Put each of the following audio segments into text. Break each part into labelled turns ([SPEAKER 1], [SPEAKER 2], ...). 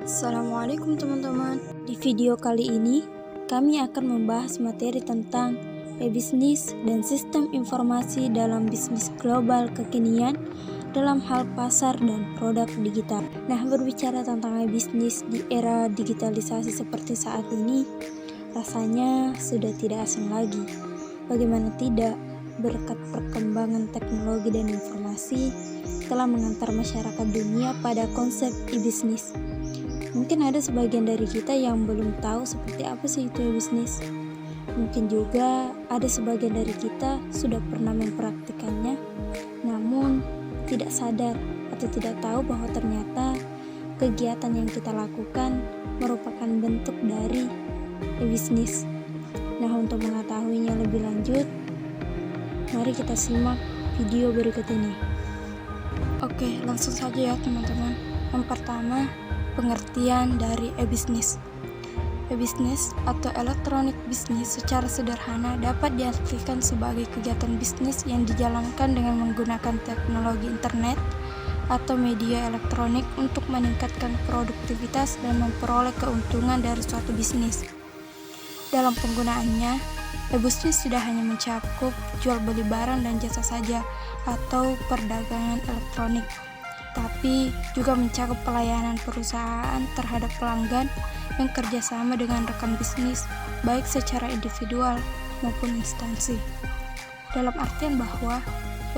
[SPEAKER 1] Assalamualaikum teman-teman. Di video kali ini, kami akan membahas materi tentang e-bisnis dan sistem informasi dalam bisnis global kekinian dalam hal pasar dan produk digital. Nah, berbicara tentang e-bisnis di era digitalisasi seperti saat ini, rasanya sudah tidak asing lagi. Bagaimana tidak, berkat perkembangan teknologi dan informasi telah mengantar masyarakat dunia pada konsep e-bisnis. Mungkin ada sebagian dari kita yang belum tahu seperti apa sih itu bisnis. Mungkin juga ada sebagian dari kita sudah pernah mempraktikannya, namun tidak sadar atau tidak tahu bahwa ternyata kegiatan yang kita lakukan merupakan bentuk dari bisnis. Nah, untuk mengetahuinya lebih lanjut, mari kita simak video berikut ini. Oke, langsung saja ya teman-teman. Yang pertama, pengertian dari e-bisnis. E-bisnis atau electronic business secara sederhana dapat diartikan sebagai kegiatan bisnis yang dijalankan dengan menggunakan teknologi internet atau media elektronik untuk meningkatkan produktivitas dan memperoleh keuntungan dari suatu bisnis. Dalam penggunaannya, e-bisnis tidak hanya mencakup jual beli barang dan jasa saja atau perdagangan elektronik, tapi juga mencakup pelayanan perusahaan terhadap pelanggan yang kerjasama dengan rekan bisnis, baik secara individual maupun instansi. Dalam artian bahwa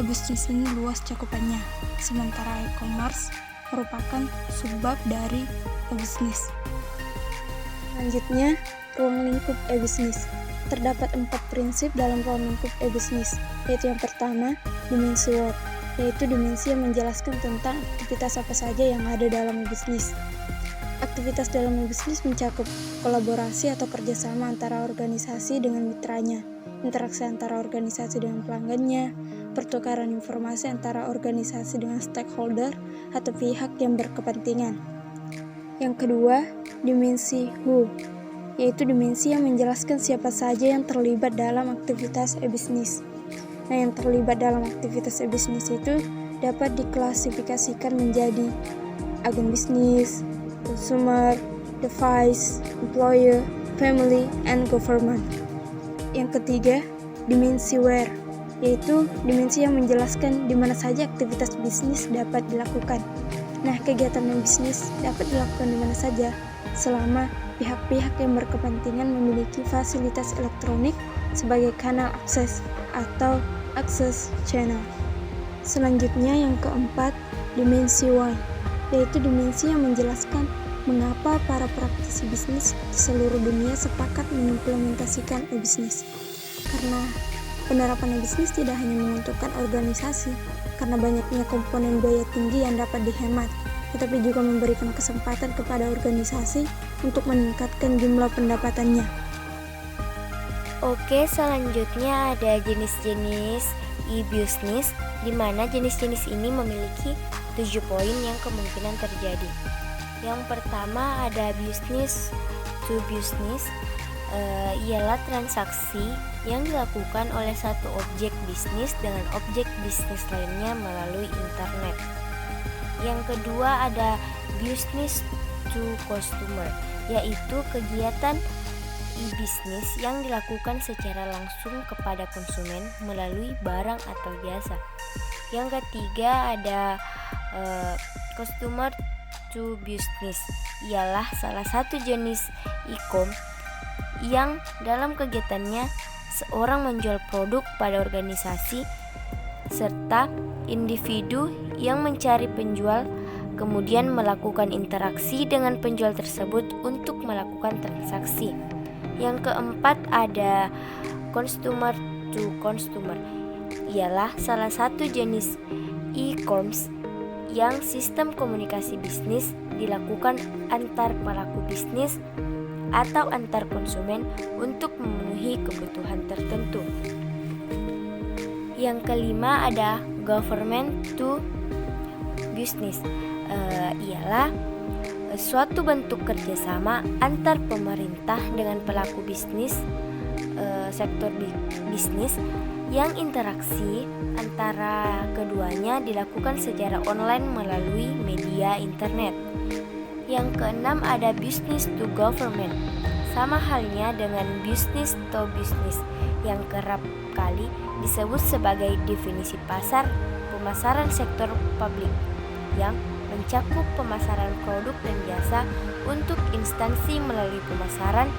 [SPEAKER 1] e-bisnis ini luas cakupannya, sementara e-commerce merupakan subbab dari e-bisnis. Selanjutnya, ruang lingkup e-bisnis. Terdapat 4 prinsip dalam ruang lingkup e-bisnis, yaitu yang pertama, dimensi word, yaitu dimensi yang menjelaskan tentang aktivitas apa saja yang ada dalam bisnis. Aktivitas dalam bisnis mencakup kolaborasi atau kerjasama antara organisasi dengan mitranya, interaksi antara organisasi dengan pelanggannya, pertukaran informasi antara organisasi dengan stakeholder atau pihak yang berkepentingan. Yang kedua, dimensi who, yaitu dimensi yang menjelaskan siapa saja yang terlibat dalam aktivitas e-bisnis. Nah, yang terlibat dalam aktivitas e-bisnis itu dapat diklasifikasikan menjadi agen bisnis, consumer, device, employer, family, and government. Yang ketiga, dimensi where, yaitu dimensi yang menjelaskan di mana saja aktivitas bisnis dapat dilakukan. Nah, kegiatan bisnis dapat dilakukan di mana saja selama pihak-pihak yang berkepentingan memiliki fasilitas elektronik sebagai kanal akses atau access channel. Selanjutnya yang keempat, dimensi why, yaitu dimensi yang menjelaskan mengapa para praktisi bisnis di seluruh dunia sepakat mengimplementasikan e-bisnis. Karena penerapan e-bisnis tidak hanya menguntungkan organisasi, karena banyaknya komponen biaya tinggi yang dapat dihemat, tetapi juga memberikan kesempatan kepada organisasi untuk meningkatkan jumlah pendapatannya.
[SPEAKER 2] Oke, selanjutnya ada jenis-jenis e-bisnis, di mana jenis-jenis ini memiliki 7 poin yang kemungkinan terjadi. Yang pertama ada business to business, ialah transaksi yang dilakukan oleh satu objek bisnis dengan objek bisnis lainnya melalui internet. Yang kedua ada business to customer, yaitu kegiatan e-bisnis yang dilakukan secara langsung kepada konsumen melalui barang atau jasa. Yang ketiga ada customer to business, ialah salah satu jenis e-com yang dalam kegiatannya seorang menjual produk pada organisasi serta individu yang mencari penjual kemudian melakukan interaksi dengan penjual tersebut untuk melakukan transaksi. Yang keempat ada consumer to consumer, ialah salah satu jenis e-commerce yang sistem komunikasi bisnis dilakukan antar pelaku bisnis atau antar konsumen untuk memenuhi kebutuhan tertentu. Yang kelima ada government to business, ialah suatu bentuk kerjasama antar pemerintah dengan pelaku bisnis, sektor bisnis yang interaksi antara keduanya dilakukan secara online melalui media internet. Yang keenam ada business to government. Sama halnya dengan business to business yang kerap kali disebut sebagai definisi pasar pemasaran sektor publik yang mencakup pemasaran produk dan jasa untuk instansi melalui pemasaran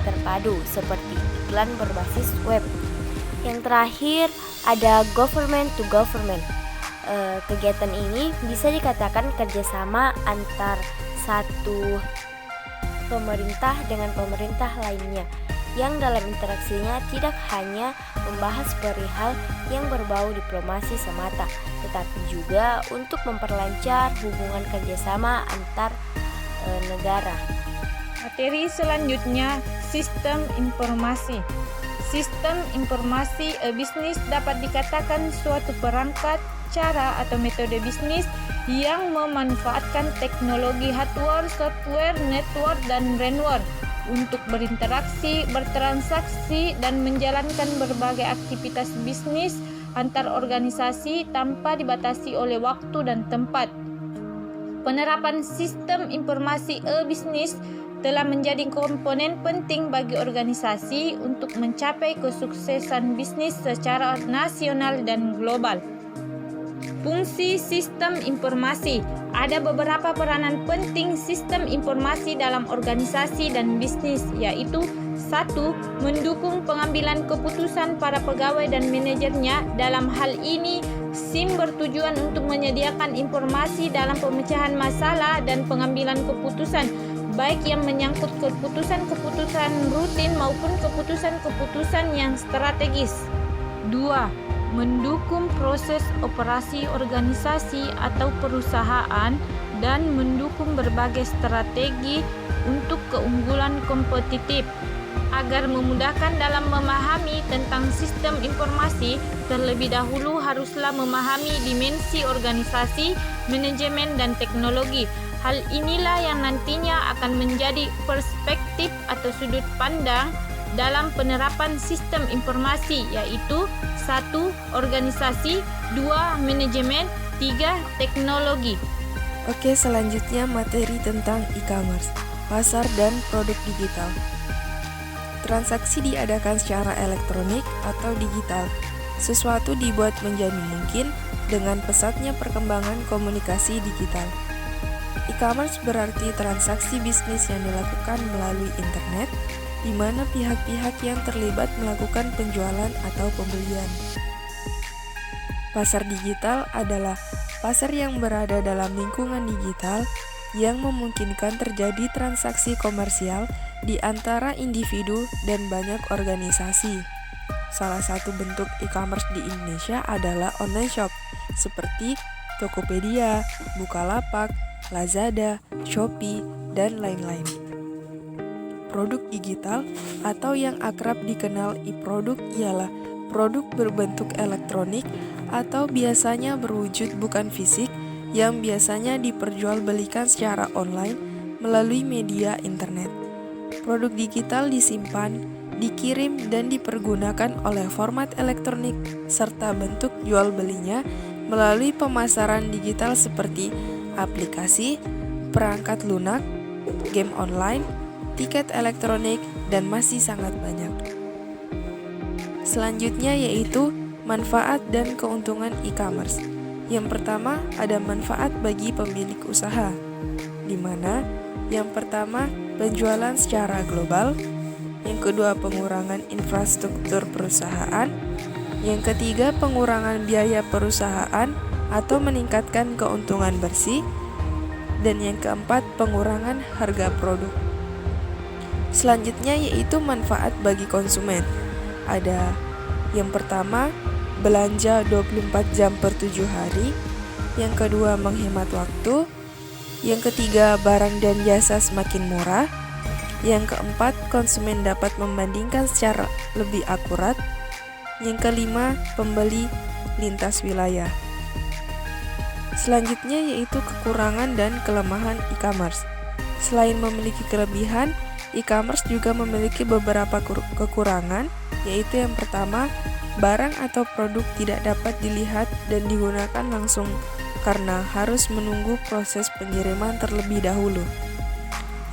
[SPEAKER 2] terpadu seperti iklan berbasis web. Yang terakhir ada government to government. Kegiatan ini bisa dikatakan kerjasama antar satu pemerintah dengan pemerintah lainnya yang dalam interaksinya tidak hanya membahas perihal yang berbau diplomasi semata, tetapi juga untuk memperlancar hubungan kerjasama antar negara.
[SPEAKER 3] Materi selanjutnya, sistem informasi. Sistem informasi bisnis dapat dikatakan suatu perangkat, cara atau metode bisnis yang memanfaatkan teknologi hardware, software, network, dan brainware untuk berinteraksi, bertransaksi, dan menjalankan berbagai aktivitas bisnis antar organisasi tanpa dibatasi oleh waktu dan tempat. Penerapan sistem informasi e-bisnis telah menjadi komponen penting bagi organisasi untuk mencapai kesuksesan bisnis secara nasional dan global. Fungsi sistem informasi. Ada beberapa peranan penting sistem informasi dalam organisasi dan bisnis, yaitu 1. Mendukung pengambilan keputusan para pegawai dan manajernya. Dalam hal ini, SIM bertujuan untuk menyediakan informasi dalam pemecahan masalah dan pengambilan keputusan, baik yang menyangkut keputusan-keputusan rutin maupun keputusan-keputusan yang strategis. 2. Mendukung proses operasi organisasi atau perusahaan dan mendukung berbagai strategi untuk keunggulan kompetitif. Agar memudahkan dalam memahami tentang sistem informasi, terlebih dahulu haruslah memahami dimensi organisasi, manajemen, dan teknologi. Hal inilah yang nantinya akan menjadi perspektif atau sudut pandang dalam penerapan sistem informasi, yaitu 1. Organisasi, 2. Manajemen, 3. Teknologi.
[SPEAKER 4] Oke, selanjutnya materi tentang e-commerce, pasar dan produk digital. Transaksi diadakan secara elektronik atau digital. Sesuatu dibuat menjadi mungkin dengan pesatnya perkembangan komunikasi digital. E-commerce berarti transaksi bisnis yang dilakukan melalui internet, di mana pihak-pihak yang terlibat melakukan penjualan atau pembelian. Pasar digital adalah pasar yang berada dalam lingkungan digital yang memungkinkan terjadi transaksi komersial di antara individu dan banyak organisasi. Salah satu bentuk e-commerce di Indonesia adalah online shop seperti Tokopedia, Bukalapak, Lazada, Shopee, dan lain-lain. Produk digital atau yang akrab dikenal e-produk ialah produk berbentuk elektronik atau biasanya berwujud bukan fisik yang biasanya diperjualbelikan secara online melalui media internet. Produk digital disimpan, dikirim, dan dipergunakan oleh format elektronik serta bentuk jual belinya melalui pemasaran digital seperti aplikasi, perangkat lunak, game online, tiket elektronik, dan masih sangat banyak. Selanjutnya yaitu manfaat dan keuntungan e-commerce. Yang pertama ada manfaat bagi pemilik usaha, di mana yang pertama penjualan secara global, yang kedua pengurangan infrastruktur perusahaan, yang ketiga pengurangan biaya perusahaan atau meningkatkan keuntungan bersih, dan yang keempat pengurangan harga produk. Selanjutnya yaitu manfaat bagi konsumen. Ada yang pertama, belanja 24 jam per 7 hari. Yang kedua, menghemat waktu. Yang ketiga, barang dan jasa semakin murah. Yang keempat, konsumen dapat membandingkan secara lebih akurat. Yang kelima, pembeli lintas wilayah. Selanjutnya yaitu kekurangan dan kelemahan e-commerce. Selain memiliki kelebihan, e-commerce juga memiliki beberapa kekurangan, yaitu yang pertama, barang atau produk tidak dapat dilihat dan digunakan langsung karena harus menunggu proses pengiriman terlebih dahulu.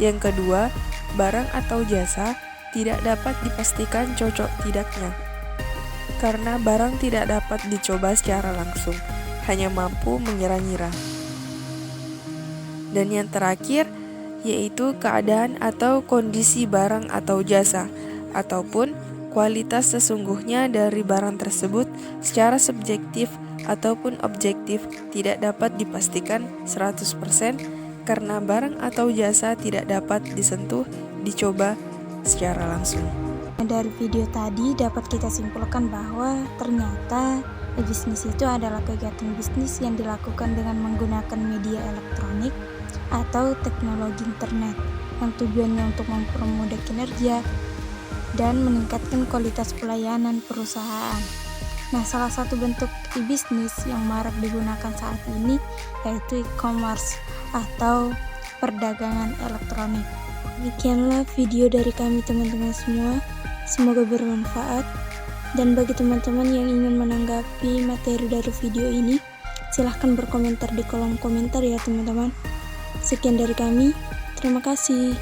[SPEAKER 4] Yang kedua, barang atau jasa tidak dapat dipastikan cocok tidaknya, karena barang tidak dapat dicoba secara langsung, hanya mampu mengira-ngira. Dan yang terakhir, yaitu keadaan atau kondisi barang atau jasa, ataupun kualitas sesungguhnya dari barang tersebut secara subjektif ataupun objektif tidak dapat dipastikan 100% karena barang atau jasa tidak dapat disentuh, dicoba secara langsung.
[SPEAKER 1] Dari video tadi dapat kita simpulkan bahwa ternyata bisnis itu adalah kegiatan bisnis yang dilakukan dengan menggunakan media elektronik atau teknologi internet yang tujuannya untuk mempermudah kinerja dan meningkatkan kualitas pelayanan perusahaan. Nah, salah satu bentuk e-bisnis yang marak digunakan saat ini yaitu e-commerce atau perdagangan elektronik. Demikianlah video dari kami teman-teman semua. Semoga bermanfaat. Dan bagi teman-teman yang ingin menanggapi materi dari video ini, silahkan berkomentar di kolom komentar ya teman-teman. Sekian dari kami. Terima kasih.